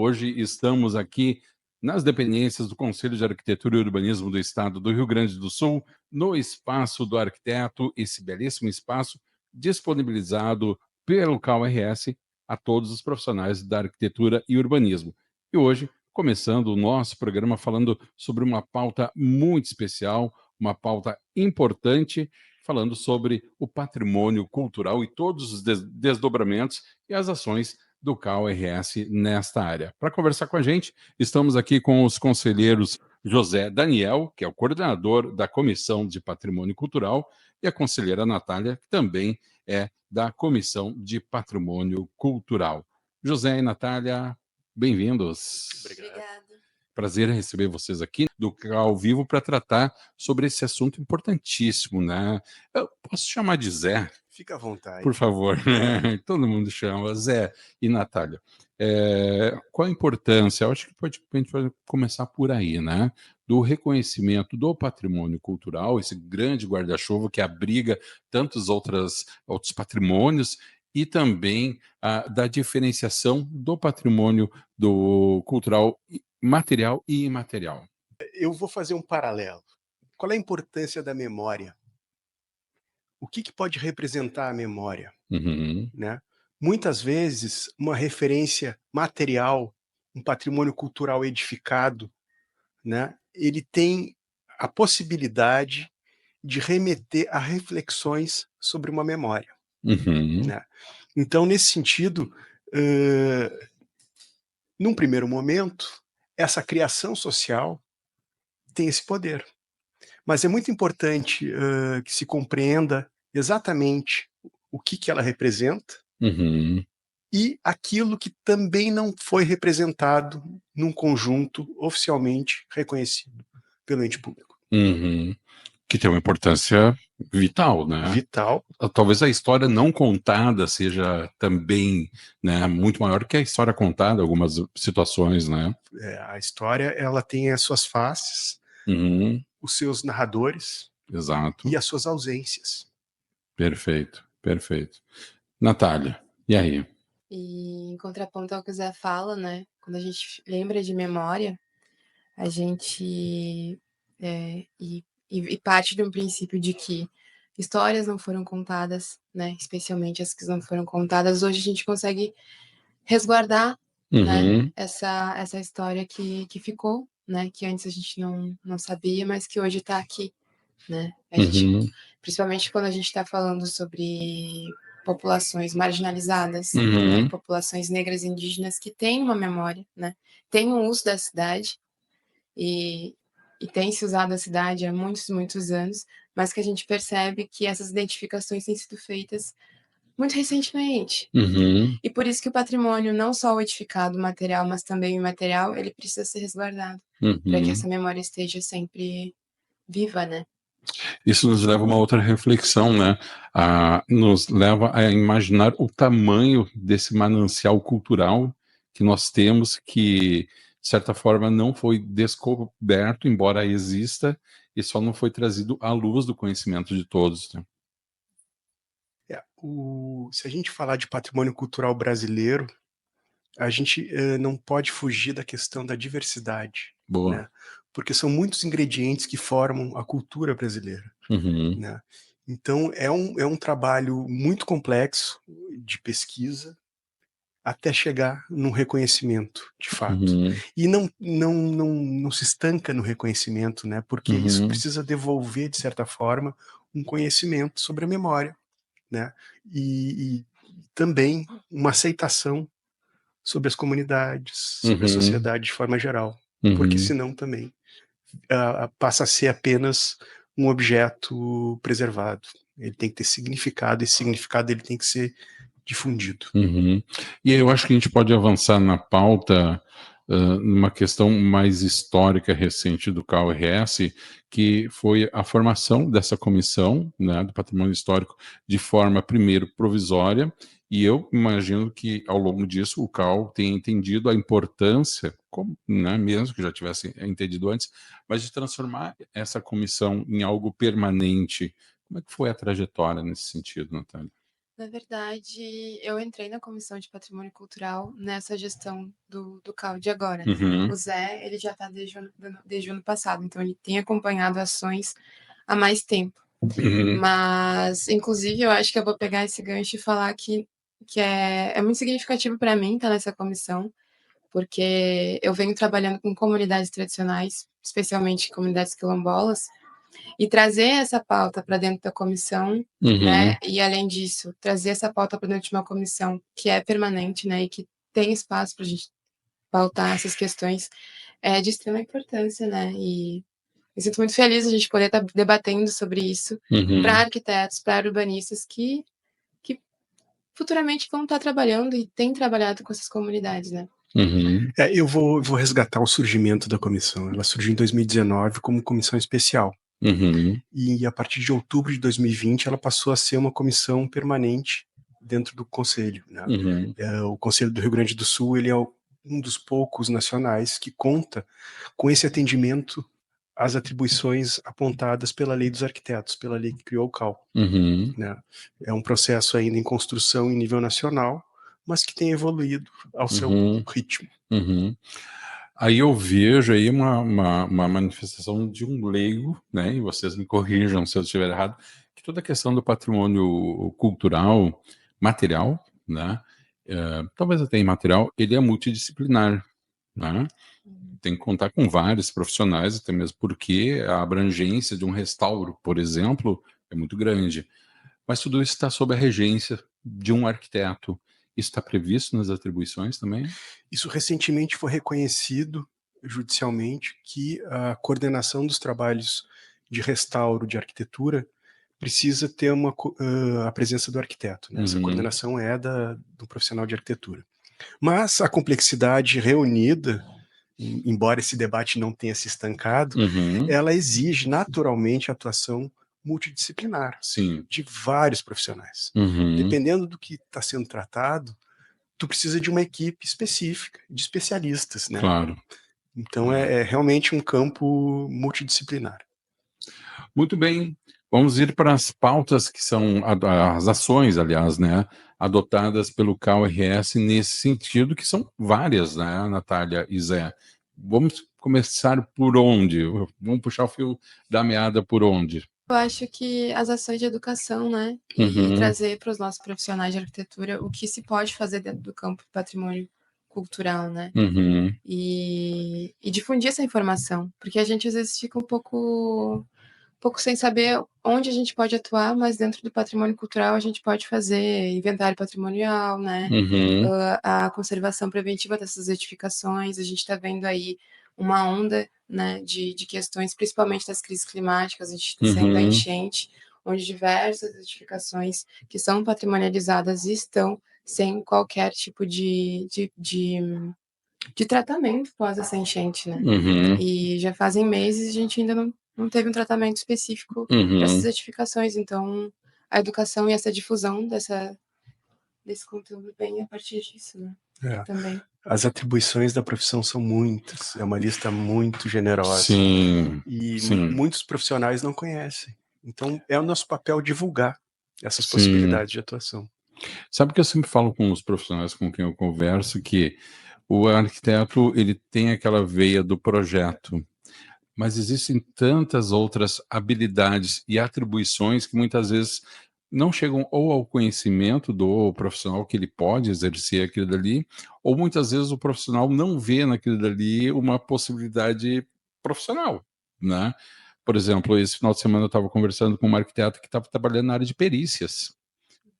Hoje estamos aqui nas dependências do Conselho de Arquitetura e Urbanismo do Estado do Rio Grande do Sul, no Espaço do Arquiteto, esse belíssimo espaço disponibilizado pelo CAU-RS a todos os profissionais da arquitetura e urbanismo. E hoje, começando o nosso programa falando sobre uma pauta muito especial, uma pauta importante, falando sobre o patrimônio cultural e todos os desdobramentos e as ações do CAU-RS nesta área. Para conversar com a gente, estamos aqui com os conselheiros José Daniel, que é o coordenador da Comissão de Patrimônio Cultural, e a conselheira Natália, que também é da Comissão de Patrimônio Cultural. José e Natália, bem-vindos. Obrigada. Prazer em receber vocês aqui do ao vivo para tratar sobre esse assunto importantíssimo, né? Eu posso chamar de Zé? Fica à vontade. Por favor, todo mundo chama, Zé e Natália. Qual a importância? Eu acho que a gente pode começar por aí, né? Do reconhecimento do patrimônio cultural, esse grande guarda-chuva que abriga tantos outros patrimônios, e também da diferenciação do patrimônio do cultural material e imaterial. Eu vou fazer um paralelo. Qual é a importância da memória? O que pode representar a memória? Uhum. Né? Muitas vezes, uma referência material, um patrimônio cultural edificado, né? Ele tem a possibilidade de remeter a reflexões sobre uma memória. Uhum. Né? Então, nesse sentido, num primeiro momento, essa criação social tem esse poder. Mas é muito importante que se compreenda exatamente o que ela representa, Uhum. e aquilo que também não foi representado num conjunto oficialmente reconhecido pelo ente público. Uhum. Que tem uma importância vital, né? Vital. Talvez a história não contada seja também, né, muito maior que a história contada, algumas situações, né? A história, ela tem as suas faces, Uhum. os seus narradores. Exato. E as suas ausências. Perfeito, perfeito. Natália, e aí? E em contraponto ao que o Zé fala, né? Quando a gente lembra de memória, a gente e parte de um princípio de que histórias não foram contadas, né? Especialmente as que não foram contadas, hoje a gente consegue resguardar, né? Essa história que ficou, né? Que antes a gente não sabia, mas que hoje está aqui, né? A gente, principalmente quando a gente está falando sobre populações marginalizadas, né? Populações negras e indígenas que têm uma memória, né? Tem um uso da cidade e tem se usado a cidade há muitos anos, mas que a gente percebe que essas identificações têm sido feitas muito recentemente. E por isso que o patrimônio, não só o edificado, o material, mas também o imaterial, ele precisa ser resguardado, para que essa memória esteja sempre viva, né? Isso nos leva a uma outra reflexão, né? Nos leva a imaginar o tamanho desse manancial cultural que nós temos, que, de certa forma, não foi descoberto, embora exista, e só não foi trazido à luz do conhecimento de todos. Né? Se a gente falar de patrimônio cultural brasileiro, a gente não pode fugir da questão da diversidade. Boa. Né? Porque são muitos ingredientes que formam a cultura brasileira. Né? Então, é um trabalho muito complexo de pesquisa até chegar num reconhecimento, de fato. E não se estanca no reconhecimento, né? Porque isso precisa devolver, de certa forma, um conhecimento sobre a memória, né? E também uma aceitação sobre as comunidades, sobre a sociedade de forma geral. Porque senão também passa a ser apenas um objeto preservado. Ele tem que ter significado, e esse significado ele tem que ser difundido. E aí eu acho que a gente pode avançar na pauta numa questão mais histórica recente do CAU-RS, que foi a formação dessa comissão, né, do patrimônio histórico de forma, primeiro, provisória, e eu imagino que, ao longo disso, o CAU tenha entendido a importância, como, né, mesmo que já tivesse entendido antes, mas de transformar essa comissão em algo permanente. Como é que foi a trajetória nesse sentido, Natália? Na verdade, eu entrei na Comissão de Patrimônio Cultural nessa gestão do CAUD agora, né? Uhum. O Zé, ele já está desde o ano passado, então ele tem acompanhado ações há mais tempo. Uhum. Mas, inclusive, eu acho que eu vou pegar esse gancho e falar que é muito significativo para mim estar nessa comissão, porque eu venho trabalhando com comunidades tradicionais, especialmente comunidades quilombolas, e trazer essa pauta para dentro da comissão, né? E além disso, trazer essa pauta para dentro de uma comissão que é permanente, né? E que tem espaço para a gente pautar essas questões é de extrema importância, né? E me sinto muito feliz a gente poder estar debatendo sobre isso para arquitetos, para urbanistas que futuramente vão estar trabalhando e têm trabalhado com essas comunidades, né? Eu vou resgatar o surgimento da comissão. Ela surgiu em 2019 como comissão especial. E a partir de outubro de 2020 ela passou a ser uma comissão permanente dentro do Conselho, né? O Conselho do Rio Grande do Sul, ele é um dos poucos nacionais que conta com esse atendimento às atribuições apontadas pela Lei dos Arquitetos, pela lei que criou o CAL. Né? É um processo ainda em construção em nível nacional, mas que tem evoluído ao seu ritmo. Aí eu vejo aí uma manifestação de um leigo, né? E vocês me corrijam se eu estiver errado, que toda a questão do patrimônio cultural, material, né? Talvez até imaterial, ele é multidisciplinar, né? Tem que contar com vários profissionais, até mesmo porque a abrangência de um restauro, por exemplo, é muito grande. Mas tudo isso está sob a regência de um arquiteto. Isso está previsto nas atribuições também? Isso recentemente foi reconhecido judicialmente que a coordenação dos trabalhos de restauro de arquitetura precisa ter a presença do arquiteto. Né? Essa coordenação é do profissional de arquitetura. Mas a complexidade reunida, embora esse debate não tenha se estancado, ela exige naturalmente a atuação multidisciplinar de vários profissionais. Dependendo do que está sendo tratado, tu precisa de uma equipe específica, de especialistas, né? Claro. Então é realmente um campo multidisciplinar. Muito bem. Vamos ir para as pautas que são as ações, aliás, né, adotadas pelo CAU-RS nesse sentido, que são várias, né, Natália e Zé. Vamos começar por onde? Vamos puxar o fio da meada por onde? Eu acho que as ações de educação, né, e trazer para os nossos profissionais de arquitetura o que se pode fazer dentro do campo do patrimônio cultural, né, e difundir essa informação, porque a gente às vezes fica um pouco sem saber onde a gente pode atuar, mas dentro do patrimônio cultural a gente pode fazer inventário patrimonial, né, a conservação preventiva dessas edificações. A gente está vendo aí uma onda, né, de questões, principalmente das crises climáticas. A gente está saindo da enchente, onde diversas edificações que são patrimonializadas estão sem qualquer tipo de tratamento pós essa enchente, né? E já fazem meses e a gente ainda não teve um tratamento específico para essas edificações. Então, a educação e essa difusão desse conteúdo vem a partir disso, né? Também. As atribuições da profissão são muitas, é uma lista muito generosa. Sim. Muitos profissionais não conhecem. Então, é o nosso papel divulgar essas possibilidades de atuação. Sabe que eu sempre falo com os profissionais com quem eu converso que o arquiteto, ele tem aquela veia do projeto, mas existem tantas outras habilidades e atribuições que muitas vezes não chegam ou ao conhecimento do profissional que ele pode exercer aquilo dali, ou muitas vezes o profissional não vê naquilo dali uma possibilidade profissional, né? Por exemplo, esse final de semana eu estava conversando com uma arquiteta que estava trabalhando na área de perícias,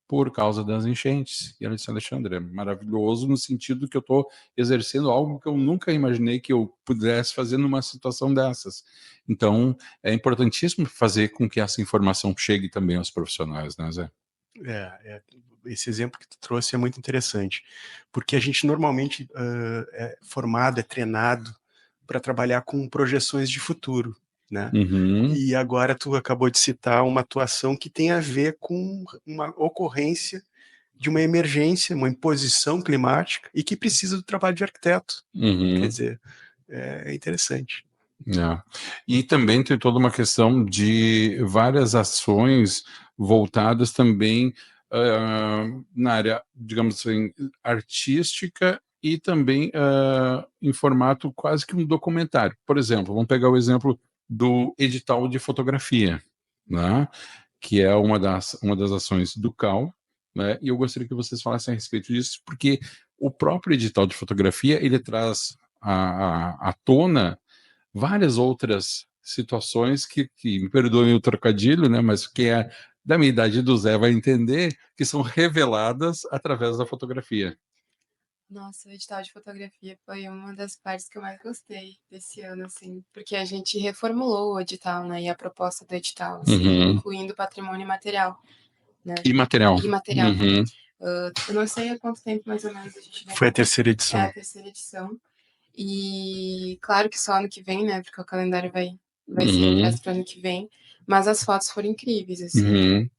por causa das enchentes. E ela disse, Alexandre, é maravilhoso no sentido que eu estou exercendo algo que eu nunca imaginei que eu pudesse fazer numa situação dessas. Então, é importantíssimo fazer com que essa informação chegue também aos profissionais, né, Zé? Esse exemplo que tu trouxe é muito interessante, porque a gente normalmente é formado, é treinado para trabalhar com projeções de futuro, né? E agora tu acabou de citar uma atuação que tem a ver com uma ocorrência de uma emergência, uma imposição climática e que precisa do trabalho de arquiteto. Quer dizer, é interessante. E também tem toda uma questão de várias ações voltadas também na área, digamos assim, artística e também em formato quase que um documentário. Por exemplo, vamos pegar o exemplo do edital de fotografia, né? Que é uma das ações do CAL, né? E eu gostaria que vocês falassem a respeito disso, porque o próprio edital de fotografia, ele traz à tona várias outras situações que me perdoem o trocadilho, né? Mas que é da minha idade do Zé vai entender, que são reveladas através da fotografia. Nossa, o edital de fotografia foi uma das partes que eu mais gostei desse ano, assim, porque a gente reformulou o edital, né, e a proposta do edital, assim, incluindo patrimônio material, né? Imaterial. Imaterial. Eu não sei há quanto tempo mais ou menos a gente vai... Foi a terceira edição. É a terceira edição. E claro que só ano que vem, né, porque o calendário vai ser impresso para ano que vem, mas as fotos foram incríveis, assim.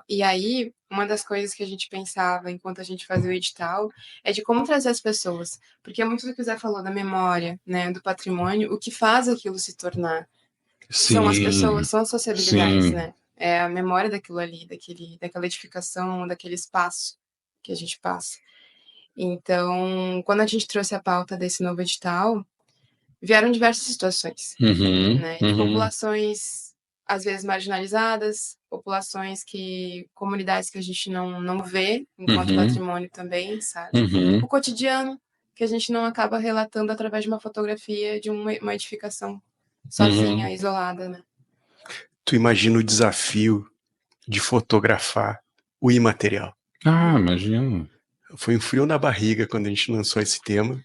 E aí, uma das coisas que a gente pensava enquanto a gente fazia o edital é de como trazer as pessoas. Porque é muito do que o Zé falou da memória, né, do patrimônio, o que faz aquilo se tornar. São as pessoas, são as sociabilidades, né? É a memória daquilo ali, daquela edificação, daquele espaço que a gente passa. Então, quando a gente trouxe a pauta desse novo edital, vieram diversas situações, né? De populações às vezes marginalizadas, populações comunidades que a gente não vê enquanto patrimônio também, sabe? O cotidiano que a gente não acaba relatando através de uma fotografia de uma edificação sozinha, isolada, né? Tu imagina o desafio de fotografar o imaterial. Imagino. Foi um frio na barriga quando a gente lançou esse tema,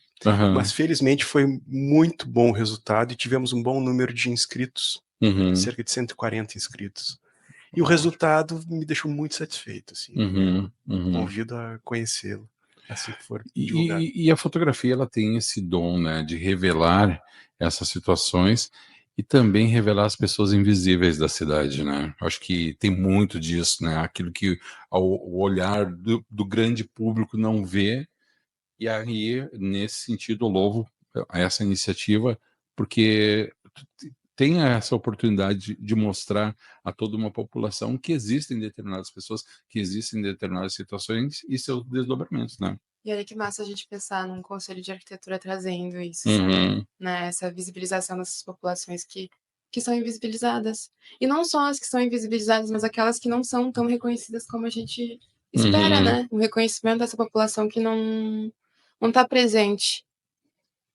mas felizmente foi muito bom o resultado e tivemos um bom número de inscritos, cerca de 140 inscritos. E o resultado me deixou muito satisfeito, assim. Convido a conhecê-lo assim que for divulgado. E a fotografia, ela tem esse dom, né, de revelar essas situações e também revelar as pessoas invisíveis da cidade, né? Acho que tem muito disso, né? Aquilo que o olhar do grande público não vê. E aí, nesse sentido, eu louvo essa iniciativa, porque tem essa oportunidade de mostrar a toda uma população que existem determinadas pessoas, que existem determinadas situações e seus desdobramentos, né? E olha que massa a gente pensar num conselho de arquitetura trazendo isso, né? Essa visibilização dessas populações que são invisibilizadas. E não só as que são invisibilizadas, mas aquelas que não são tão reconhecidas como a gente espera, né? O reconhecimento dessa população que não está presente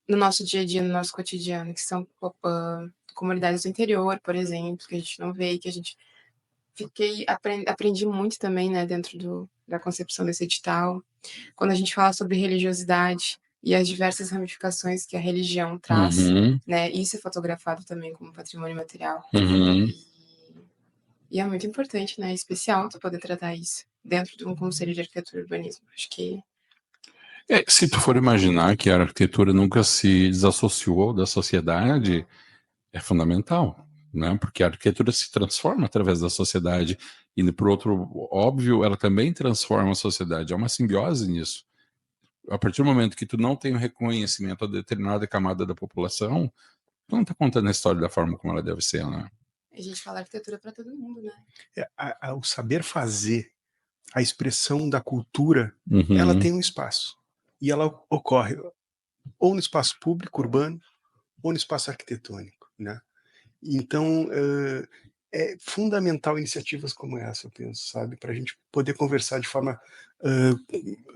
no nosso dia a dia, no nosso cotidiano, que são comunidades do interior, por exemplo, que a gente não vê e que a gente... aprendi muito também, né, dentro da concepção desse edital, quando a gente fala sobre religiosidade e as diversas ramificações que a religião traz, né, isso é fotografado também como patrimônio material. E é muito importante, né, especial tu poder tratar isso dentro de um conselho de arquitetura e urbanismo. Acho que... se tu for imaginar que a arquitetura nunca se desassociou da sociedade, é fundamental, né? Porque a arquitetura se transforma através da sociedade e, por outro, óbvio, ela também transforma a sociedade. É uma simbiose nisso. A partir do momento que tu não tem o reconhecimento a determinada camada da população, tu não está contando a história da forma como ela deve ser, né? A gente fala arquitetura para todo mundo, né? O saber fazer, a expressão da cultura, ela tem um espaço. E ela ocorre ou no espaço público, urbano, ou no espaço arquitetônico, né? Então, é fundamental iniciativas como essa, eu penso, sabe? Para a gente poder conversar de forma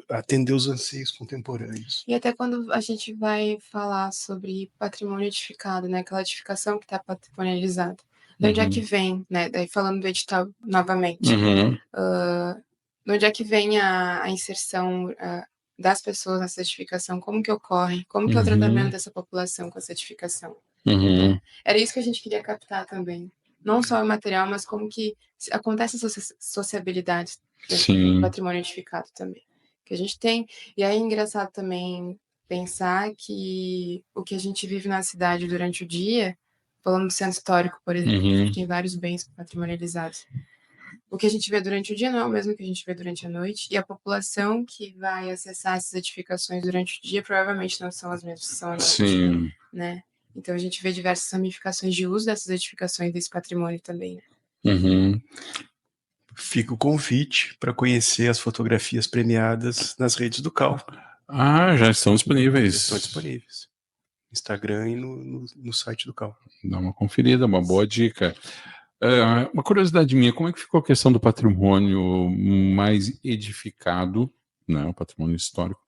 atender os anseios contemporâneos. E até quando a gente vai falar sobre patrimônio edificado, né? Aquela edificação que está patrimonializada. De onde é que vem, né? Daí falando do edital novamente. De onde é que vem a inserção das pessoas nessa edificação? Como que ocorre? Como que é o tratamento dessa população com essa edificação? Era isso que a gente queria captar também. Não só o material, mas como que acontece essa sociabilidade do patrimônio edificado também. Que a gente tem. E aí é engraçado também pensar que o que a gente vive na cidade durante o dia, falando do centro histórico, por exemplo, tem vários bens patrimonializados. O que a gente vê durante o dia não é o mesmo que a gente vê durante a noite, e a população que vai acessar essas edificações durante o dia provavelmente não são as mesmas que são à noite, né? Então a gente vê diversas ramificações de uso dessas edificações, desse patrimônio também, né? Fica o convite para conhecer as fotografias premiadas nas redes do CAL. Já estão disponíveis. Estão disponíveis. Instagram e no site do CAL. Dá uma conferida, uma boa dica. Uma curiosidade minha, como é que ficou a questão do patrimônio mais edificado, né, o patrimônio histórico,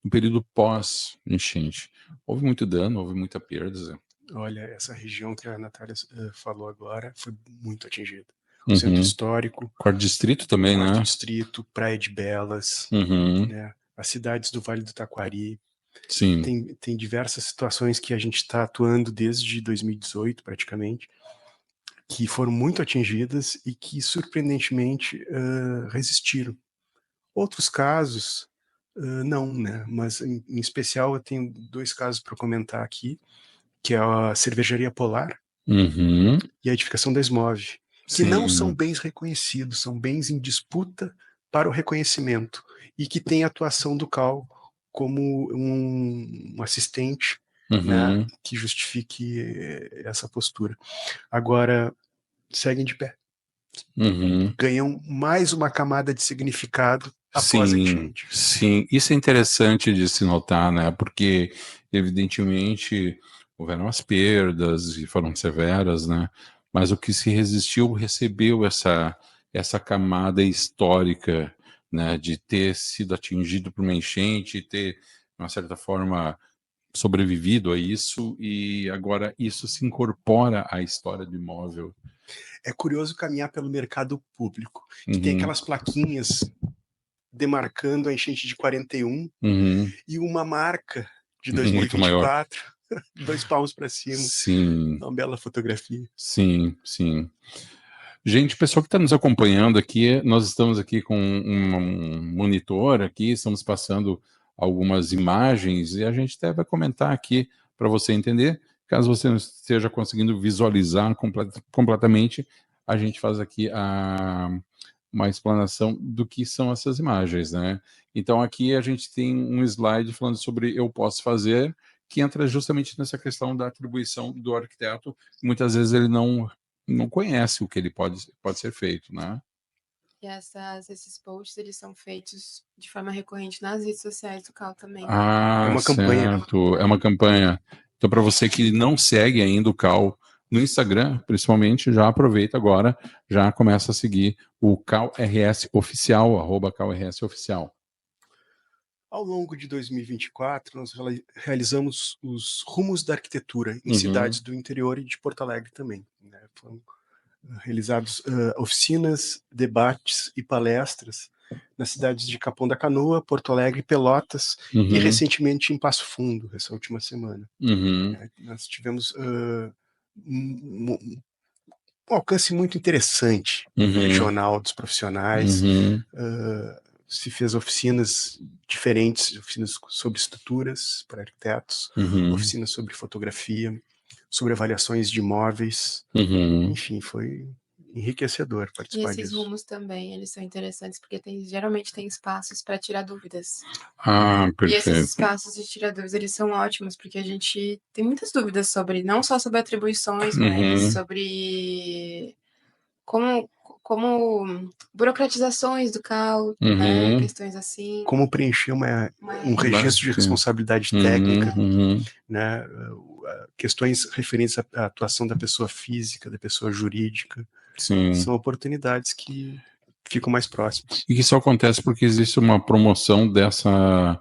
no período pós-enchente? Houve muito dano, houve muita perda? Olha, essa região que a Natália falou agora foi muito atingida. O centro histórico. Quarto Distrito também, Quarto né? Distrito, Praia de Belas, né? As cidades do Vale do Taquari. Sim. Tem diversas situações que a gente está atuando desde 2018, praticamente, que foram muito atingidas e que, surpreendentemente, resistiram. Outros casos, não, né? Mas, em especial, eu tenho 2 casos para comentar aqui, que é a Cervejaria Polar e a edificação da Esmove, que não são bens reconhecidos, são bens em disputa para o reconhecimento e que tem a atuação do CAL como um assistente, né, que justifique essa postura. Agora, seguem de pé. Ganham mais uma camada de significado após a enchente. Sim, isso é interessante de se notar, né? Porque, evidentemente, houveram as perdas e foram severas, né? Mas o que se resistiu recebeu essa camada histórica, né? De ter sido atingido por uma enchente, ter, de uma certa forma, sobrevivido a isso, e agora isso se incorpora à história do imóvel. É curioso caminhar pelo mercado público, que tem aquelas plaquinhas demarcando a enchente de 41 e uma marca de 2024, 2 palmos para cima. Sim. Uma bela fotografia. Sim. Gente, pessoal que está nos acompanhando aqui, nós estamos aqui com um monitor aqui, estamos passando algumas imagens e a gente até vai comentar aqui para você entender. Caso você não esteja conseguindo visualizar completamente, a gente faz aqui uma explanação do que são essas imagens, né? Então aqui a gente tem um slide falando sobre eu posso fazer, que entra justamente nessa questão da atribuição do arquiteto. Muitas vezes ele não conhece o que ele pode ser feito, né? E esses posts, eles são feitos de forma recorrente nas redes sociais do CAL também. É uma campanha. É uma campanha. Então, para você que não segue ainda o CAL no Instagram, principalmente, já aproveita agora, já começa a seguir o CAL RS Oficial, @CalRS Oficial. Ao longo de 2024, nós realizamos os Rumos da Arquitetura em cidades do interior e de Porto Alegre também, né? Foram realizados oficinas, debates e palestras nas cidades de Capão da Canoa, Porto Alegre, Pelotas e recentemente em Passo Fundo, essa última semana. Nós tivemos um alcance muito interessante regional dos profissionais. Se fez oficinas diferentes, oficinas sobre estruturas para arquitetos, oficinas sobre fotografia, sobre avaliações de imóveis. Enfim, foi enriquecedor participar disso. E esses rumos também, eles são interessantes porque geralmente tem espaços para tirar dúvidas. Perfeito. E esses espaços de tirar dúvidas, eles são ótimos porque a gente tem muitas dúvidas sobre, não só sobre atribuições, mas sobre como burocratizações do CAL, né, questões assim. Como preencher um registro de responsabilidade técnica, né, questões referentes à atuação da pessoa física, da pessoa jurídica. São oportunidades que ficam mais próximas. E que isso acontece porque existe uma promoção dessa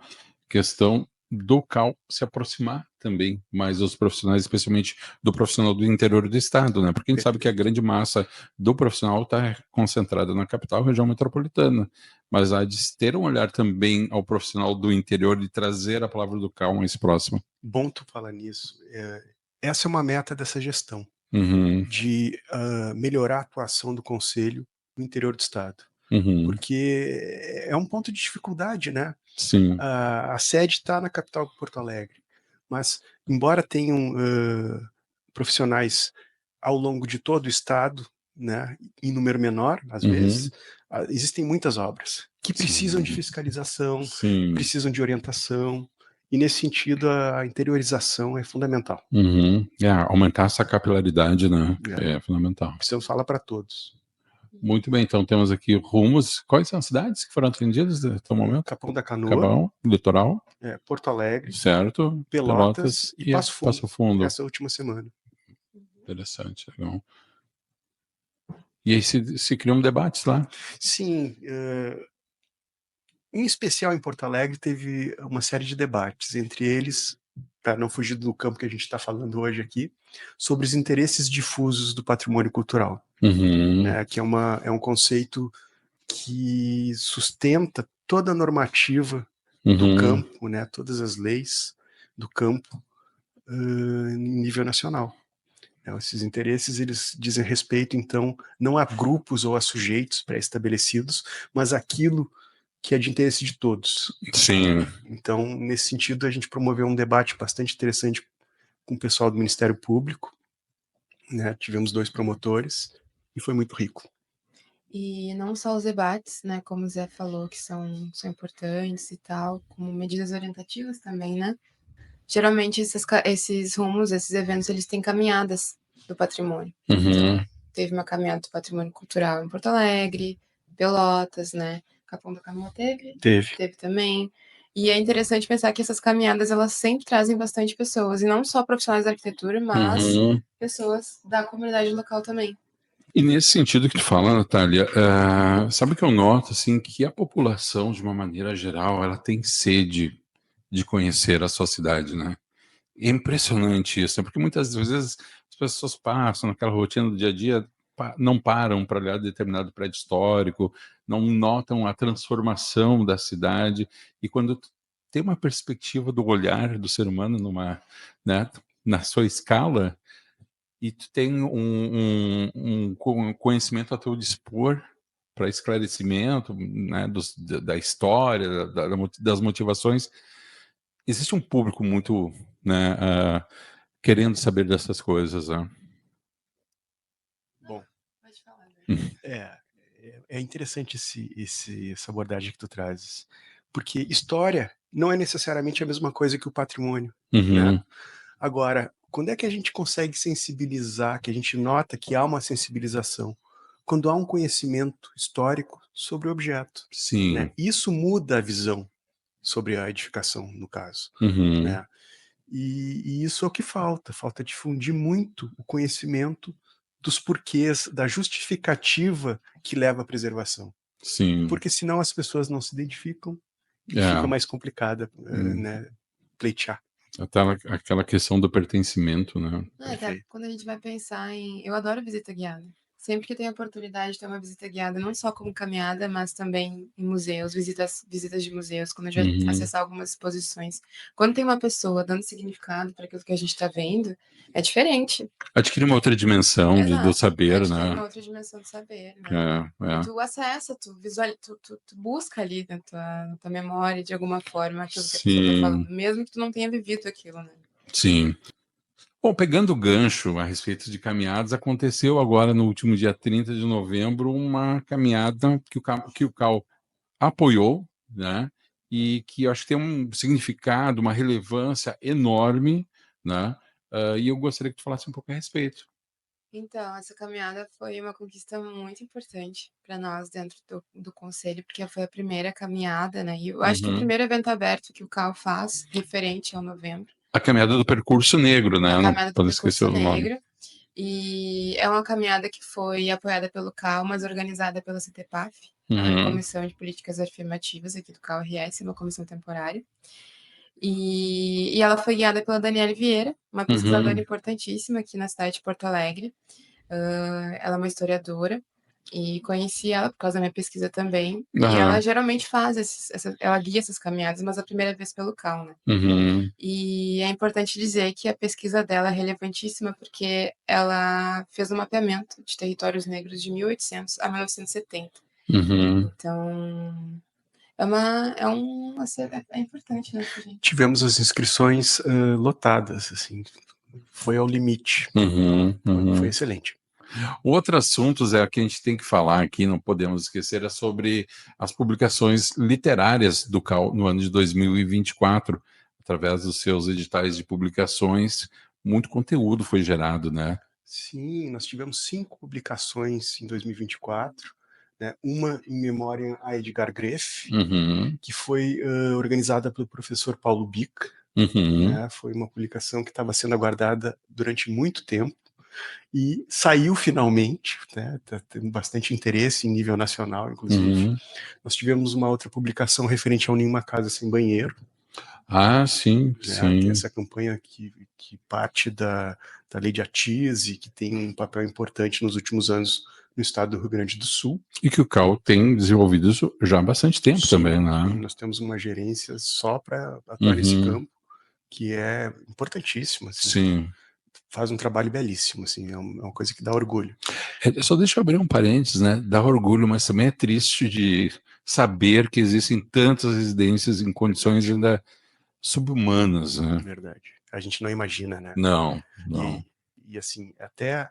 questão do CAL se aproximar também mais dos profissionais, especialmente do profissional do interior do estado, né? Porque a gente sabe que a grande massa do profissional está concentrada na capital, região metropolitana, mas há de ter um olhar também ao profissional do interior e trazer a palavra do CAL mais próxima. Bom tu falar nisso. Essa é uma meta dessa gestão, de melhorar a atuação do Conselho no interior do estado, porque é um ponto de dificuldade, né? Sim. A sede está na capital Porto Alegre, mas embora tenham profissionais ao longo de todo o estado, né, em número menor, às vezes, existem muitas obras que precisam de fiscalização, precisam de orientação, e nesse sentido a interiorização é fundamental. Aumentar essa capilaridade, né, é fundamental. Precisamos falar para todos. Muito bem, então temos aqui rumos. Quais são as cidades que foram atendidas até o momento? Capão da Canoa, Capão, Litoral, Porto Alegre, certo, Pelotas e Passo Fundo. essa última semana. Interessante, legal. E aí se criam debates lá? Sim, em especial em Porto Alegre teve uma série de debates, entre eles, para não fugir do campo que a gente está falando hoje aqui, sobre os interesses difusos do patrimônio cultural, né, que é um conceito que sustenta toda a normativa do campo, né, todas as leis do campo em nível nacional. Esses interesses, eles dizem respeito, então, não a grupos ou a sujeitos pré-estabelecidos, mas aquilo que é de interesse de todos. Sim. Então, nesse sentido, a gente promoveu um debate bastante interessante com o pessoal do Ministério Público, né? Tivemos 2 promotores e foi muito rico. E não só os debates, né, como o Zé falou, que são importantes e tal, como medidas orientativas também, né? Geralmente esses rumos, esses eventos, eles têm caminhadas do patrimônio. Então, teve uma caminhada do patrimônio cultural em Porto Alegre, Pelotas, né? Capão da Canoa teve também. E é interessante pensar que essas caminhadas, elas sempre trazem bastante pessoas, e não só profissionais da arquitetura, mas pessoas da comunidade local também. E nesse sentido que tu fala, Natália, sabe que eu noto, assim, que a população, de uma maneira geral, ela tem sede de conhecer a sua cidade, né? É impressionante isso, né? Porque muitas vezes as pessoas passam naquela rotina do dia a dia, não param para olhar determinado prédio histórico, não notam a transformação da cidade, e quando tem uma perspectiva do olhar do ser humano né, na sua escala, e tu tem um conhecimento a teu dispor para esclarecimento, né, da história, das motivações, existe um público muito, né, querendo saber dessas coisas. Né? Bom, é interessante essa abordagem que tu trazes, porque história não é necessariamente a mesma coisa que o patrimônio, né? Agora, quando é que a gente consegue sensibilizar, que a gente nota que há uma sensibilização? Quando há um conhecimento histórico sobre o objeto. Sim. Né? Isso muda a visão sobre a edificação, no caso. Né? E isso é o que falta difundir muito o conhecimento dos porquês, da justificativa que leva à preservação. Sim. Porque senão as pessoas não se identificam e fica mais complicada, né, pleitear. Aquela questão do pertencimento, né? Até quando a gente vai pensar em... Eu adoro visita guiada. Sempre que tem a oportunidade de ter uma visita guiada, não só como caminhada, mas também em museus, visitas de museus, quando a gente vai acessar algumas exposições. Quando tem uma pessoa dando significado para aquilo que a gente está vendo, é diferente. Adquire uma outra dimensão do saber, adquire né? uma outra dimensão do saber, né? E tu acessa, tu busca ali na tua memória, de alguma forma, aquilo que a pessoa está falando, mesmo que tu não tenha vivido aquilo, né? Sim. Bom, pegando o gancho a respeito de caminhadas, aconteceu agora no último dia 30 de novembro uma caminhada que o CAU apoiou, né? E que eu acho que tem um significado, uma relevância enorme, né? E eu gostaria que tu falasse um pouco a respeito. Então, essa caminhada foi uma conquista muito importante para nós dentro do Conselho, porque foi a primeira caminhada, né? E eu acho que o primeiro evento aberto que o CAU faz, referente ao novembro. A caminhada do Percurso Negro, né? A caminhada do Percurso Negro. E é uma caminhada que foi apoiada pelo CAU, mas organizada pela CTPAF, a Comissão de Políticas Afirmativas aqui do CAU-RS, uma comissão temporária. E ela foi guiada pela Daniele Vieira, uma pesquisadora importantíssima aqui na cidade de Porto Alegre. Ela é uma historiadora e conheci ela por causa da minha pesquisa também. E ela geralmente faz ela guia essas caminhadas, mas a primeira vez pelo CAU, né? E é importante dizer que a pesquisa dela é relevantíssima porque ela fez um mapeamento de territórios negros de 1800 a 1970. Então, é importante, né, pra gente. Tivemos as inscrições lotadas, assim, foi ao limite. Foi excelente. Outro assunto, Zé, que a gente tem que falar aqui, não podemos esquecer, é sobre as publicações literárias do CAU no ano de 2024, através dos seus editais de publicações. Muito conteúdo foi gerado, né? Sim, nós tivemos 5 publicações em 2024, né? Uma em memória a Edgar Greff, que foi organizada pelo professor Paulo Bick, né? Foi uma publicação que estava sendo aguardada durante muito tempo, e saiu finalmente, né? Tá tendo bastante interesse em nível nacional, inclusive. Nós tivemos uma outra publicação referente ao Nenhuma Casa Sem Banheiro. Ah, sim, Né? sim. Tem essa campanha que parte da lei de Atias e que tem um papel importante nos últimos anos no estado do Rio Grande do Sul. E que o CAL tem desenvolvido isso já há bastante tempo. Sim, também, né? Nós temos uma gerência só para atuar nesse campo, que é importantíssima. Assim, sim. Faz um trabalho belíssimo, assim, é uma coisa que dá orgulho. Só deixa eu abrir um parênteses, né? Dá orgulho, mas também é triste de saber que existem tantas residências em condições ainda subhumanas, né? Verdade. A gente não imagina, né? Não. E assim, até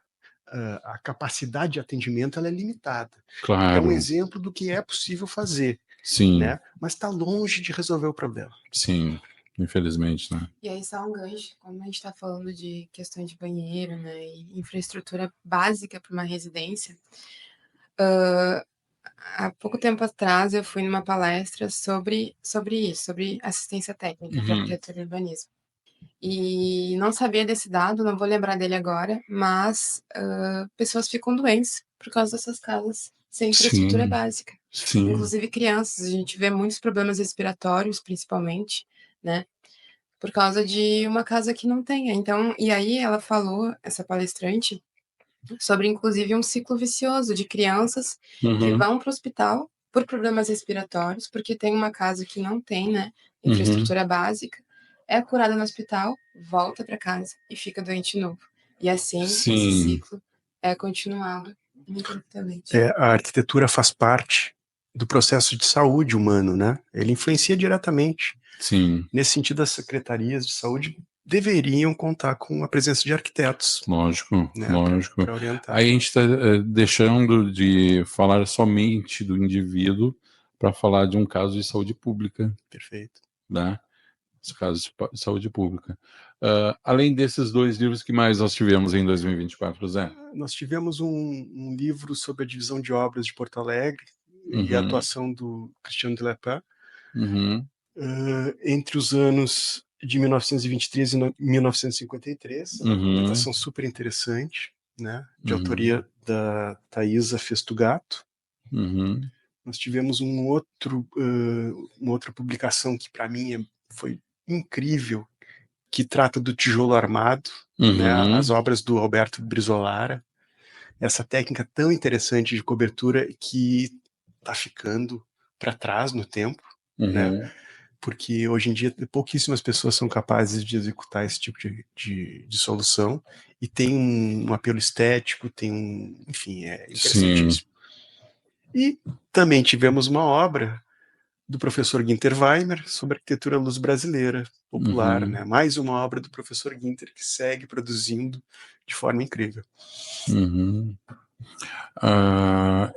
a capacidade de atendimento ela é limitada. Claro. É um exemplo do que é possível fazer. Sim. Né? Mas está longe de resolver o problema. Sim, infelizmente, né? E aí só um gancho, como a gente está falando de questões de banheiro, né, e infraestrutura básica para uma residência, há pouco tempo atrás eu fui numa palestra sobre isso, sobre assistência técnica de arquitetura e urbanismo. E não sabia desse dado, não vou lembrar dele agora, mas pessoas ficam doentes por causa dessas casas sem infraestrutura básica. Sim. Inclusive crianças, a gente vê muitos problemas respiratórios, principalmente, né? Por causa de uma casa que não tenha. Então, e aí ela falou, essa palestrante, sobre inclusive um ciclo vicioso de crianças que vão para o hospital por problemas respiratórios, porque tem uma casa que não tem, né, infraestrutura básica, é curada no hospital, volta para casa e fica doente de novo. E assim, esse ciclo é continuado infinitamente. A arquitetura faz parte do processo de saúde humano, né? Ele influencia diretamente. Sim. Nesse sentido, as secretarias de saúde deveriam contar com a presença de arquitetos. Lógico, né, lógico. Para orientar. Aí a gente está deixando de falar somente do indivíduo para falar de um caso de saúde pública. Perfeito. Né? Esse caso de saúde pública. Além desses 2 livros, que mais nós tivemos em 2024, Zé? Nós tivemos um livro sobre a divisão de obras de Porto Alegre e a atuação do Cristiano Delepin. Entre os anos de 1923 e 1953, uma documentação super interessante, né, de autoria da Thaisa Festugato. Nós tivemos uma outra publicação que para mim foi incrível, que trata do tijolo armado, né, as obras do Alberto Brizolara, essa técnica tão interessante de cobertura que está ficando para trás no tempo, né? Porque hoje em dia pouquíssimas pessoas são capazes de executar esse tipo de solução, e tem um apelo estético, enfim, é interessantíssimo. Sim. E também tivemos uma obra do professor Günther Weimer sobre arquitetura luz brasileira popular, né? Mais uma obra do professor Günther que segue produzindo de forma incrível.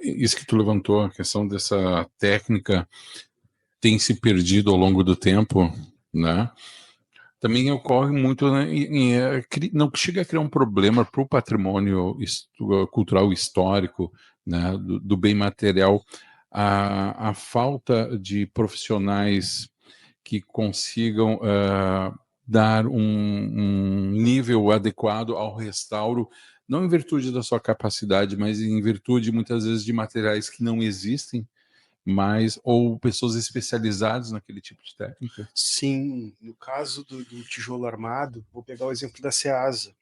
Isso que tu levantou, a questão dessa técnica tem se perdido ao longo do tempo, né? Também ocorre muito, né, não chega a criar um problema para o patrimônio cultural histórico, né, do bem material, a falta de profissionais que consigam dar um nível adequado ao restauro, não em virtude da sua capacidade, mas em virtude, muitas vezes, de materiais que não existem, ou pessoas especializadas naquele tipo de técnica? Sim, no caso do tijolo armado, vou pegar o exemplo da SEASA,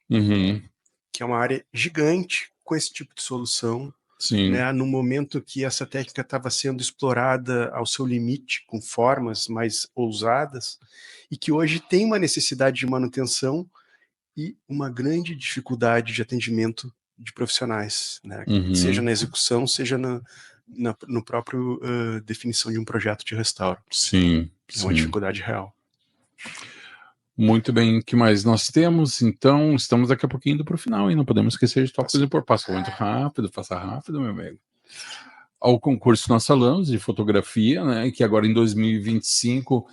que é uma área gigante com esse tipo de solução. Sim. Né, no momento que essa técnica estava sendo explorada ao seu limite, com formas mais ousadas, e que hoje tem uma necessidade de manutenção e uma grande dificuldade de atendimento de profissionais, né, seja na execução, seja no próprio definição de um projeto de restauro. Sim. É uma dificuldade real. Muito bem, o que mais nós temos? Então, estamos daqui a pouquinho indo para o final, e não podemos esquecer de tópicos e passa muito rápido, passa rápido, meu amigo. Ao concurso nós falamos de fotografia, né, que agora em 2025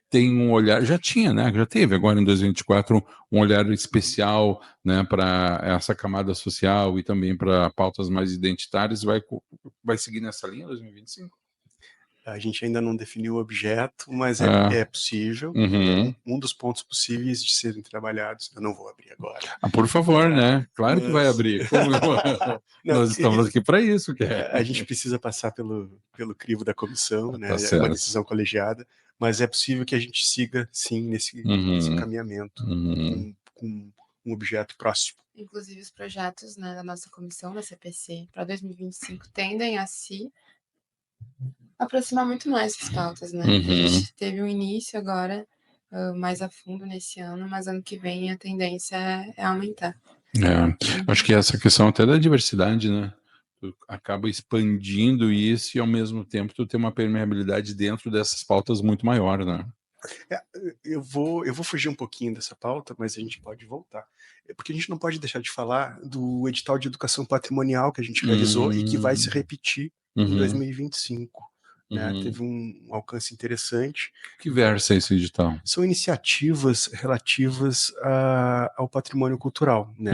tem um olhar, já tinha, né? Já teve agora em 2024 um olhar especial, né, para essa camada social e também para pautas mais identitárias. Vai seguir nessa linha 2025? A gente ainda não definiu o objeto, mas é possível. Um dos pontos possíveis de serem trabalhados, eu não vou abrir agora. Por favor, né? Claro que vai abrir. Nós estamos aqui para isso. A gente precisa passar pelo crivo da comissão, né? Tá É uma decisão colegiada, mas é possível que a gente siga, sim, nesse encaminhamento com um objeto próximo. Inclusive, os projetos, né, da nossa comissão, da CPC, para 2025, tendem a se aproximar muito mais das pautas, né? A gente teve um início agora, mais a fundo nesse ano, mas ano que vem a tendência é aumentar. Acho que essa questão até da diversidade, né? Tu acaba expandindo isso e ao mesmo tempo tu tem uma permeabilidade dentro dessas pautas muito maior, né? Eu vou fugir um pouquinho dessa pauta, mas a gente pode voltar. Porque a gente não pode deixar de falar do edital de educação patrimonial que a gente realizou e que vai se repetir em 2025. Né? Teve um alcance interessante. Que versa esse edital? São iniciativas relativas ao patrimônio cultural, né?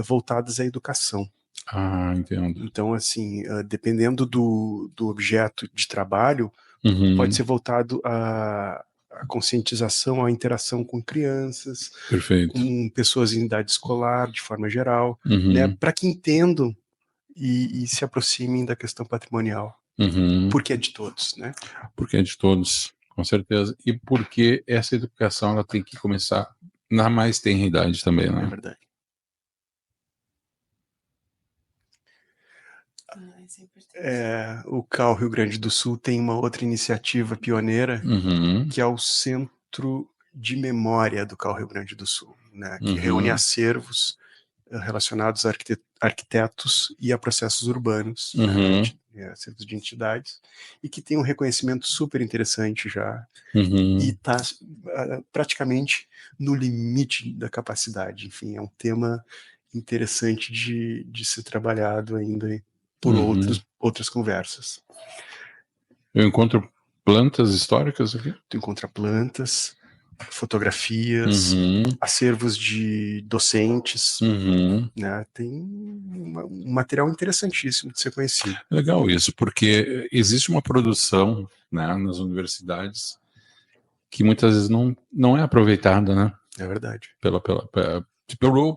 Voltadas à educação. Entendo. Então, assim, dependendo do objeto de trabalho, pode ser voltado a conscientização, a interação com crianças, com pessoas em idade escolar, de forma geral, né, para que entendam e se aproximem da questão patrimonial. Porque é de todos, né? Porque é de todos, com certeza. E porque essa educação ela tem que começar na mais tenra idade também, né? É verdade. O CAU Rio Grande do Sul tem uma outra iniciativa pioneira, que é o Centro de Memória do CAU Rio Grande do Sul, né, que reúne acervos relacionados a arquitetos e a processos urbanos, né, acervos de entidades, e que tem um reconhecimento super interessante já, e está praticamente no limite da capacidade. Enfim, é um tema interessante de ser trabalhado ainda por outras conversas. Eu encontro plantas históricas aqui? Tu encontra plantas, fotografias, acervos de docentes, né? Tem um material interessantíssimo de ser conhecido. Legal isso, porque existe uma produção, né, nas universidades que muitas vezes não é aproveitada, né? É verdade.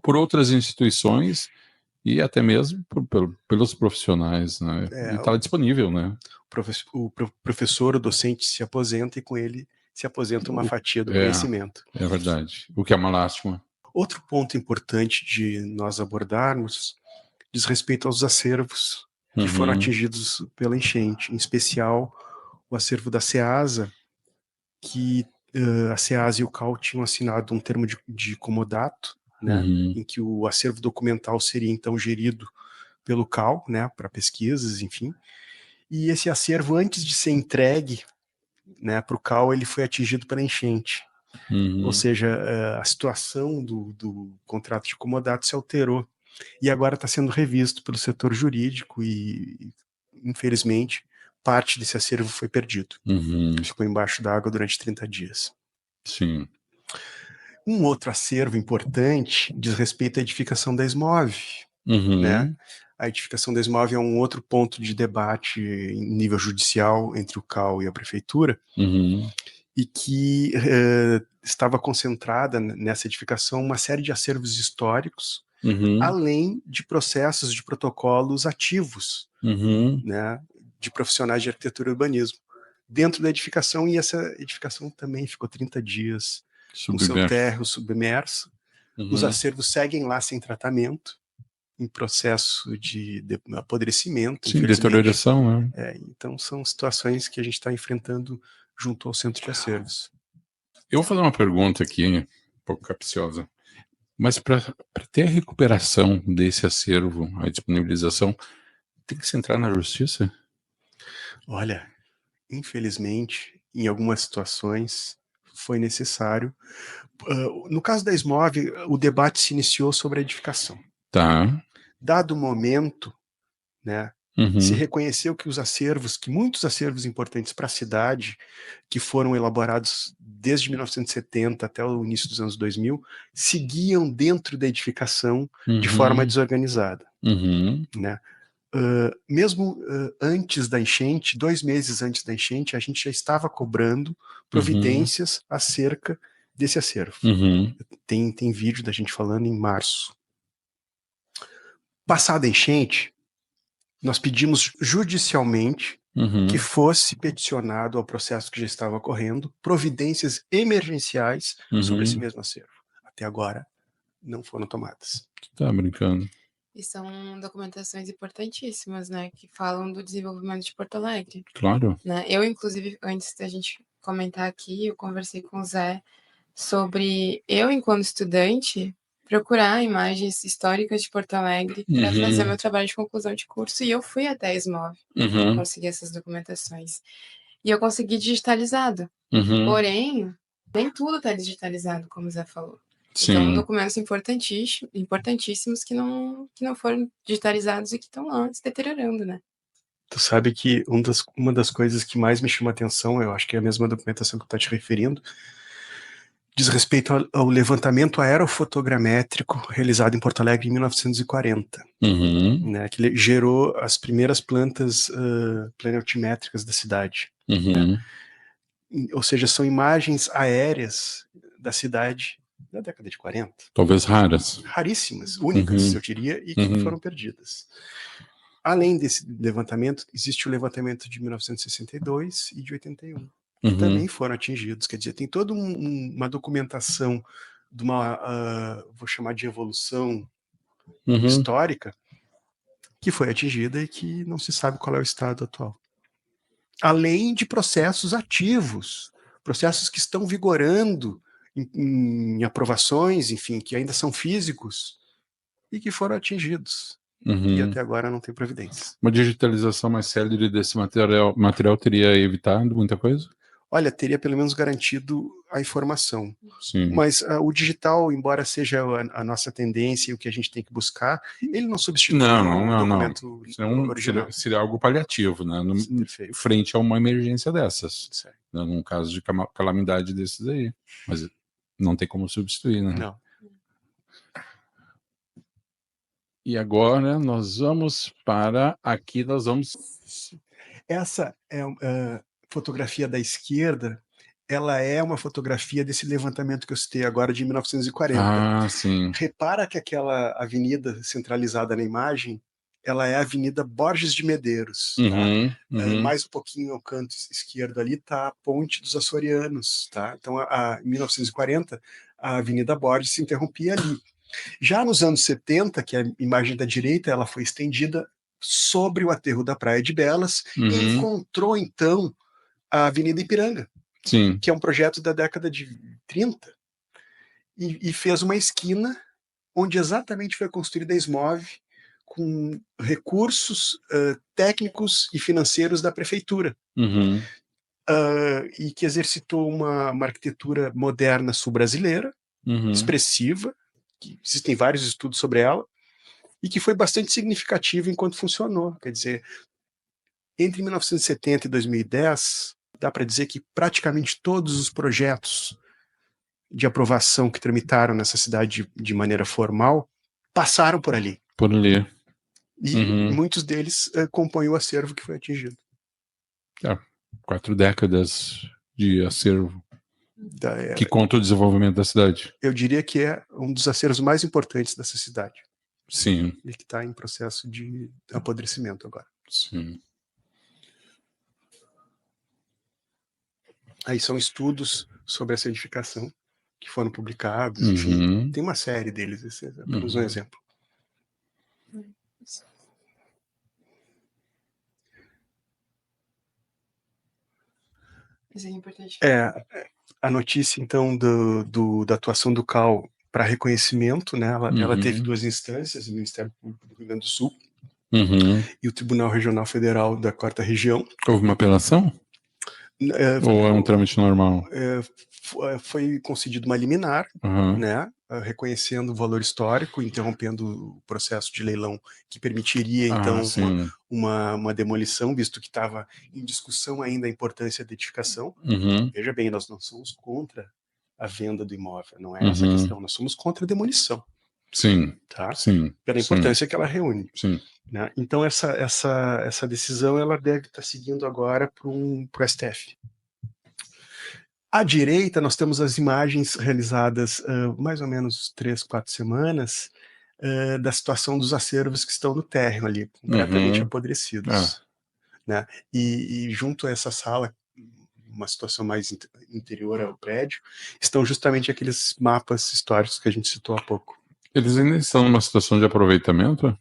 Por outras instituições e até mesmo pelos profissionais, né? E está disponível, né? O professor, o docente se aposenta e com ele se aposenta uma fatia do conhecimento. É verdade, o que é uma lástima. Outro ponto importante de nós abordarmos diz respeito aos acervos que foram atingidos pela enchente, em especial o acervo da SEASA, que a SEASA e o CAU tinham assinado um termo de comodato, né, em que o acervo documental seria então gerido pelo CAU, né, para pesquisas, enfim. E esse acervo, antes de ser entregue, né, para o CAU, ele foi atingido pela enchente. Ou seja, a situação do contrato de comodato se alterou. E agora está sendo revisto pelo setor jurídico e, infelizmente, parte desse acervo foi perdido. Ficou embaixo d'água durante 30 dias. Sim. Um outro acervo importante diz respeito à edificação da SMOV, né? A edificação da SMOV é um outro ponto de debate em nível judicial entre o CAU e a prefeitura, e que estava concentrada nessa edificação uma série de acervos históricos, além de processos de protocolos ativos, né, de profissionais de arquitetura e urbanismo, dentro da edificação, e essa edificação também ficou 30 dias com seu térreo submerso. Os acervos seguem lá sem tratamento, em processo de apodrecimento. Sim, deterioração, né? Então são situações que a gente está enfrentando junto ao centro de acervos. Eu vou fazer uma pergunta aqui, um pouco capciosa, mas para ter a recuperação desse acervo, a disponibilização, tem que se entrar na justiça? Olha, infelizmente, em algumas situações foi necessário. No caso da SMOV, o debate se iniciou sobre a edificação. Tá. Dado o momento, né, Se reconheceu que os acervos, que muitos acervos importantes para a cidade, que foram elaborados desde 1970 até o início dos anos 2000, seguiam dentro da edificação de forma desorganizada. Né? Mesmo antes da enchente, 2 meses antes da enchente, a gente já estava cobrando providências acerca desse acervo. Tem vídeo da gente falando em março. Passada a enchente, nós pedimos judicialmente que fosse peticionado ao processo que já estava ocorrendo providências emergenciais sobre esse mesmo acervo. Até agora, não foram tomadas. Tá brincando. E são documentações importantíssimas, né, que falam do desenvolvimento de Porto Alegre. Claro. Né? Eu, inclusive, antes da gente comentar aqui, eu conversei com o Zé sobre eu, enquanto estudante, procurar imagens históricas de Porto Alegre para fazer meu trabalho de conclusão de curso, e eu fui até a SMOV conseguir essas documentações. E eu consegui digitalizado. Porém, nem tudo está digitalizado, como o Zé falou. Sim. Então, documentos importantíssimos que não foram digitalizados e que estão lá se deteriorando, né? Tu sabe que uma das coisas que mais me chama a atenção, eu acho que é a mesma documentação que tu está te referindo, diz respeito ao levantamento aerofotogramétrico realizado em Porto Alegre em 1940, né, que gerou as primeiras plantas planetimétricas da cidade. Né? Ou seja, são imagens aéreas da cidade da década de 40. Talvez raras. Raríssimas, únicas, eu diria, e que foram perdidas. Além desse levantamento, existe o levantamento de 1962 e de 81. Que também foram atingidos. Quer dizer, tem toda uma documentação de uma, vou chamar de evolução histórica, que foi atingida e que não se sabe qual é o estado atual. Além de processos ativos, processos que estão vigorando em aprovações, enfim, que ainda são físicos e que foram atingidos. E até agora não tem providência. Uma digitalização mais célere desse material teria evitado muita coisa? Olha, teria pelo menos garantido a informação. Sim. Mas o digital, embora seja a nossa tendência e o que a gente tem que buscar, ele não substitui o documento original. Seria algo paliativo, né? Frente a uma emergência dessas. Né? Num caso de calamidade desses aí. Mas não tem como substituir, né? Não. E agora nós vamos para aqui, Essa é fotografia da esquerda, ela é uma fotografia desse levantamento que eu citei agora de 1940. Ah, sim. Repara que aquela avenida centralizada na imagem, ela é a Avenida Borges de Medeiros. Tá? Mais um pouquinho ao canto esquerdo ali está a Ponte dos Açorianos. Tá? Então, em 1940, a Avenida Borges se interrompia ali. Já nos anos 70, que é a imagem da direita, ela foi estendida sobre o aterro da Praia de Belas e encontrou, então, a Avenida Ipiranga, sim, que é um projeto da década de 30, e fez uma esquina onde exatamente foi construída a SMOV com recursos técnicos e financeiros da prefeitura, e que exercitou uma arquitetura moderna sul-brasileira, expressiva, que existem vários estudos sobre ela, e que foi bastante significativa enquanto funcionou. Quer dizer, entre 1970 e 2010, dá para dizer que praticamente todos os projetos de aprovação que tramitaram nessa cidade de maneira formal passaram por ali. Por ali. E muitos deles compõem o acervo que foi atingido. 4 décadas de acervo que conta o desenvolvimento da cidade. Eu diria que é um dos acervos mais importantes dessa cidade. Sim. E que está em processo de apodrecimento agora. Sim. Aí são estudos sobre essa edificação que foram publicados, enfim, tem uma série deles, esse é apenas um exemplo. Isso é importante. A notícia, então, da atuação do CAL para reconhecimento, né? Ela teve 2 instâncias, o Ministério Público do Rio Grande do Sul e o Tribunal Regional Federal da 4ª Região. Houve uma apelação? Ou é um trâmite normal? foi concedido uma liminar, né, reconhecendo o valor histórico, interrompendo o processo de leilão que permitiria, então, uma demolição, visto que estava em discussão ainda a importância da edificação. Veja bem, nós não somos contra a venda do imóvel, não é essa a questão, nós somos contra a demolição. Tá? Pela importância que ela reúne. Né? Então, essa decisão ela deve estar seguindo agora para o STF. À direita, nós temos as imagens realizadas mais ou menos 3, 4 semanas da situação dos acervos que estão no térreo ali, completamente apodrecidos. Né? E junto a essa sala, uma situação mais interior ao prédio, estão justamente aqueles mapas históricos que a gente citou há pouco. Eles ainda estão numa situação de aproveitamento?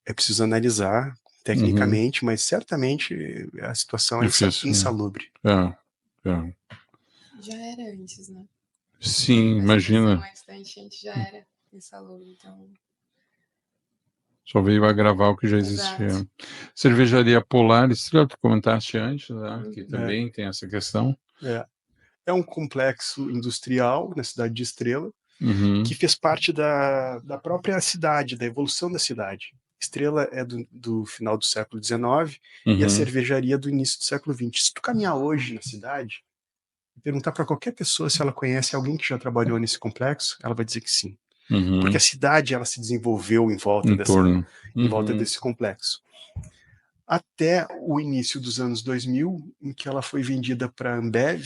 É preciso analisar tecnicamente, mas certamente a situação difícil, é insalubre. Já era antes, né? Sim, imagina. Antes da enchente já era insalubre, então... Só veio agravar o que já existia. Exato. Cervejaria Polar Estrela, tu comentaste antes, né? Que também tem essa questão. É um complexo industrial na cidade de Estrela, que fez parte da própria cidade, da evolução da cidade. Estrela é do final do século XIX e a cervejaria do início do século XX. Se tu caminhar hoje na cidade e perguntar para qualquer pessoa se ela conhece alguém que já trabalhou nesse complexo, ela vai dizer que sim. Porque a cidade ela se desenvolveu em volta desse complexo. Até o início dos anos 2000, em que ela foi vendida para a Ambev,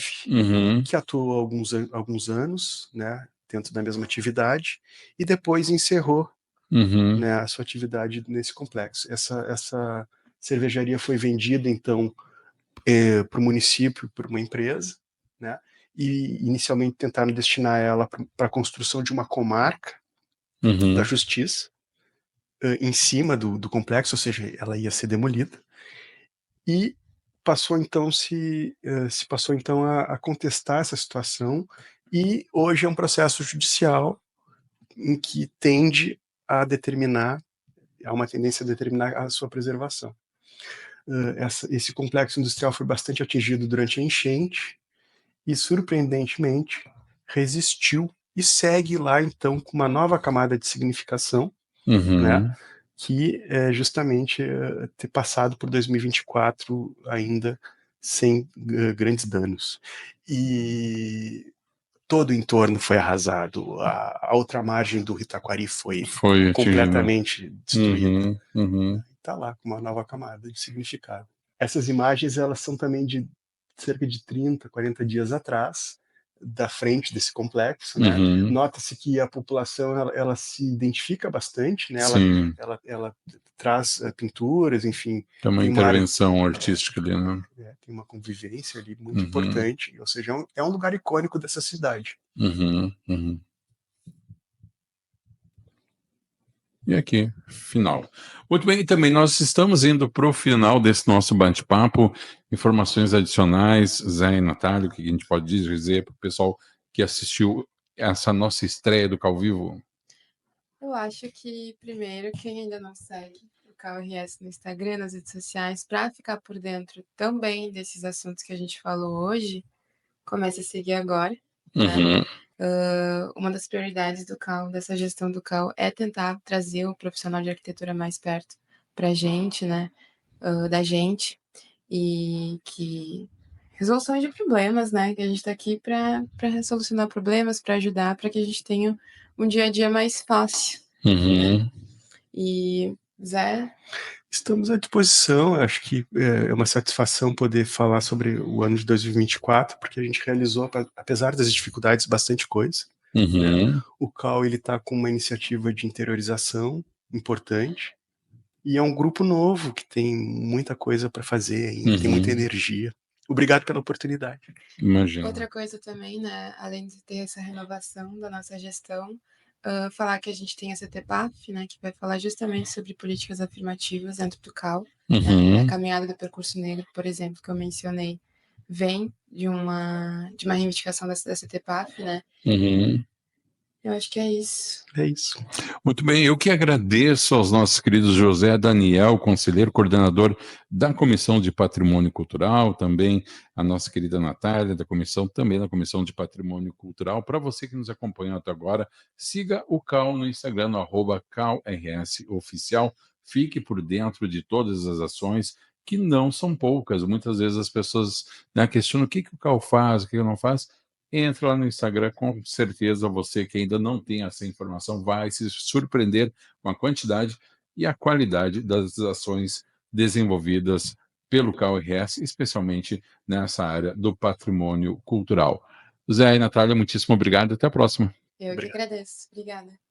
que atuou alguns anos, né, dentro da mesma atividade, e depois encerrou né, a sua atividade nesse complexo. Essa cervejaria foi vendida, então, para o município, por uma empresa, né, e inicialmente tentaram destinar ela para a construção de uma comarca da justiça, em cima do complexo, ou seja, ela ia ser demolida, e passou então se passou então a contestar essa situação, e hoje é um processo judicial em que tende a determinar, há uma tendência a determinar a sua preservação. Esse complexo industrial foi bastante atingido durante a enchente e, surpreendentemente, resistiu e segue lá, então, com uma nova camada de significação, né, que é justamente ter passado por 2024 ainda sem grandes danos. E todo o entorno foi arrasado, a outra margem do Itaquari foi completamente destruída. Está lá com uma nova camada de significado. Essas imagens elas são também de cerca de 30, 40 dias atrás, da frente desse complexo, né? Nota-se que a população ela se identifica bastante, né? Ela traz pinturas, enfim. Tem uma intervenção artística ali, né? Tem uma convivência ali muito importante, ou seja, é um lugar icônico dessa cidade. E aqui, final. Muito bem, e também nós estamos indo para o final desse nosso bate-papo. Informações adicionais, Zé e Natália, o que a gente pode dizer para o pessoal que assistiu essa nossa estreia do Cal Vivo? Eu acho que, primeiro, quem ainda não segue o Cal RS no Instagram, nas redes sociais, para ficar por dentro também desses assuntos que a gente falou hoje, comece a seguir agora, né? Uma das prioridades do Cal, dessa gestão do Cal, é tentar trazer o profissional de arquitetura mais perto para a gente, né? Da gente, e que resoluções de problemas, né? Que a gente está aqui para solucionar problemas, para ajudar, para que a gente tenha um dia a dia mais fácil. Né? E, Zé? Estamos à disposição, acho que é uma satisfação poder falar sobre o ano de 2024, porque a gente realizou, apesar das dificuldades, bastante coisa. Né? O Cal está com uma iniciativa de interiorização importante, e é um grupo novo que tem muita coisa para fazer ainda, tem muita energia. Obrigado pela oportunidade. Imagina. Outra coisa também, né, além de ter essa renovação da nossa gestão, falar que a gente tem a CTPAF, né, que vai falar justamente sobre políticas afirmativas dentro do Cal. Né, a caminhada do percurso negro, por exemplo, que eu mencionei, vem de uma reivindicação da CTPAF, né? Eu acho que é isso. É isso. Muito bem, eu que agradeço aos nossos queridos José Daniel, conselheiro coordenador da Comissão de Patrimônio Cultural, também a nossa querida Natália, também da Comissão de Patrimônio Cultural. Para você que nos acompanhou até agora, siga o Cal no Instagram, no @CalRSOficial. Fique por dentro de todas as ações, que não são poucas. Muitas vezes as pessoas, né, questionam o que o Cal faz, o que não faz. Entre lá no Instagram, com certeza você que ainda não tem essa informação vai se surpreender com a quantidade e a qualidade das ações desenvolvidas pelo CalRS, especialmente nessa área do patrimônio cultural. Zé e Natália, muitíssimo obrigado, até a próxima. Eu que agradeço. Obrigada.